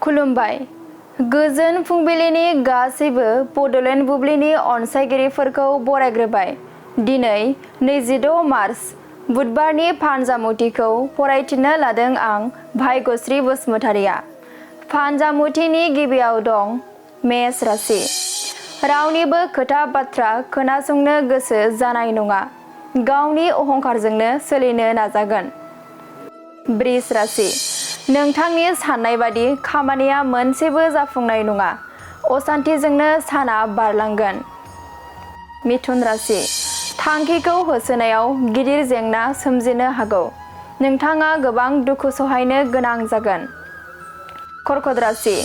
खुलुमबाय। गोजोन फुंबिलिनि गासैबो बड'लेण्ड बुब्लिनि अनसायगिरिफोरखौ बरायग्रोबाय। दिनै 26 मार्च बुधबारनि फानजामुथिखौ फरायथिनो लादों आं भाग्यश्री बसुमतारिया। फानजामुथिनि गिबियाव दं मेष राशि। रावनिबो खोथा बाथ्रा खोनासंनो गोसो जानाय नङा। गावनि अहंकारजोंनो सोलिनो नाजागोन। बृष राशि। नोंथांनि साननाय बादि खामानिया मोनसेबो जाफुंनाय नङा। असान्थिजोंनो साना बारलांगोन। मिथुन राशि। थांखिखौ होसोनायाव गिदिर जेंना सोमजिनो हागौ। नोंथाङा गोबां दुखु सहायनो गोनां जागोन। कर्कट राशि।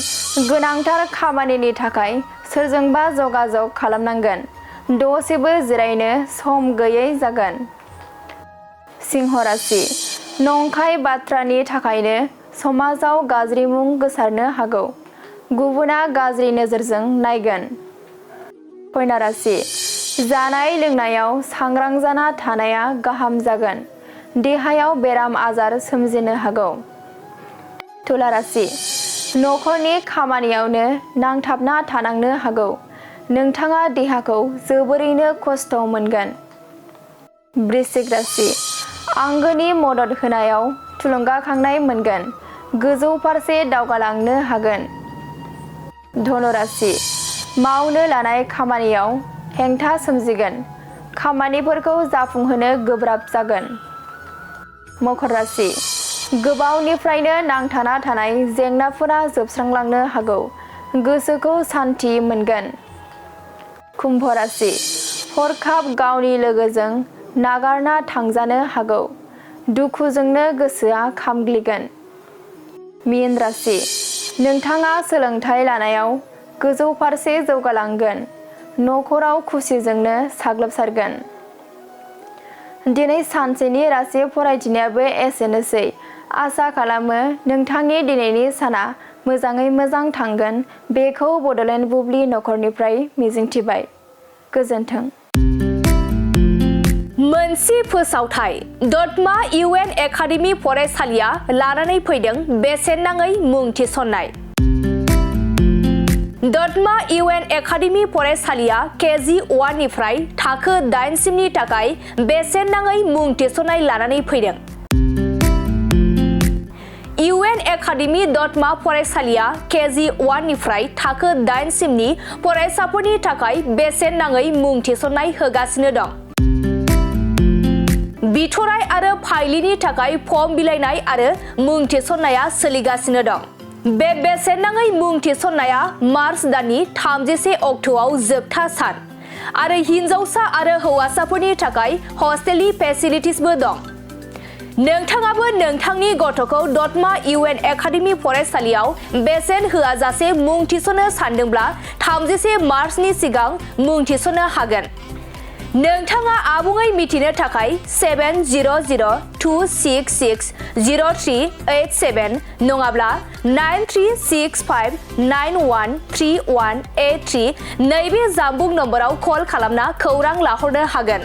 गोनांथार खामानिनि थाखाय सोरजोंबा जगाजग खालामनांगोन। दसेबो जिरायनो सम गैयै जागोन। सिंह राशि। नंखाय बाथ्रानि थाखायनो समाजाव गाज्रि मुं गोसारनो हागौ। गुबुना गाज्रि नोजोरजों नायगोन। कन्या राशि। जानाय लोंनायाव सांग्रां जाना थानाया गाहाम जागोन। देहायाव बेराम आजार सोमजिनो हागौ। तुला राशि। नखरनि खामानियावनो नांथाबना थानांनो हागौ। नोंथाङा देहाखौ जोबोरैनो खस्थ' मोनगोन। वृश्चिक राशि। आंगोनि मदद होनायाव थुलुंगाखांनाय मोनगोन। गोजौ फारसे दावगालांनो हागोन। धनु राशि। मावनो लानाय खामानियाव हेंथा सोमजिगोन। खामानिफोरखौ जाफुंहोनो गोब्राब जागोन। मकर राशि। गोबावनिफ्रायनो नांथाना थानाय जेंनाफोरा जोबस्रांलांनो हागौ। गोसोखौ सान्थि मोनगोन। कुम्भ राशि। हरखाब गावनि लोगोजों नागारना थांजानो हागौ। दुखुजोंनो गोसोआ खामग्लिगोन। मीन राशि। नोंथाङा सोलोंथाइ लानायाव गोजौ फारसे जौगालांगोन। नखराव खुसिजोंनो साग्लोबसारगोन। दिनै सानसेनि राशि फरायथिनायाबो एसेनोसै। आसा खालामो नोंथांनि दिनैनि साना मोजाङै मोजां थांगोन बेखौ बड'लेण्ड बुब्लि नखरनिफ्राय मिजिंथिबाय। गोजोन्थों। मोनसे फोसावथाय दतमा इउएन एकाडेमि फरायसालिया लानानै फैदों बेसेन नाङै मुं थिसननाय। दतमा इउएन एकाडेमि फरायसालिया केजि 1 निफ्राय थाखो 8 सिमनि थाखाय बेसेन नाङै मुं थिसननाय लानानै फैदों। इउएन एकाडेमि दतमा फरायसालिया केजि 1 निफ्राय थाखो 8 सिमनि फरायसाफोरनि थाखाय बेसेन नाङै मुं थिसननाय होगासिनो दं। बिथराय आरो फाइलिनि थाखाय फर्म बिलाइनाय आरो मुं थिसननाया सोलिगासिनो दं। बे बेसेन नाङै मुं थिसननाया मार्च दाननि 31 अक्ट'आव जोबथा सान आरो हिनजावसा आरो हौवासाफोरनि थाखाय हस्टेलनि फेसिलिटिसबो दं। नोंथाङाबो नोंथांनि गथ'खौ दतमा इउएन एकाडेमि फरायसालियाव बेसेन होआजासे मुं थिसननो सानदोंब्ला 31 मार्चनि सिगां मुं थिसननो हागोन। नोंथाङा आबुङै मिथिनो थाखाय 7002660387 नङाब्ला 9365913183 नैबे जानबुं नम्बराव कल खालामना खौरां लाहरनो हागोन।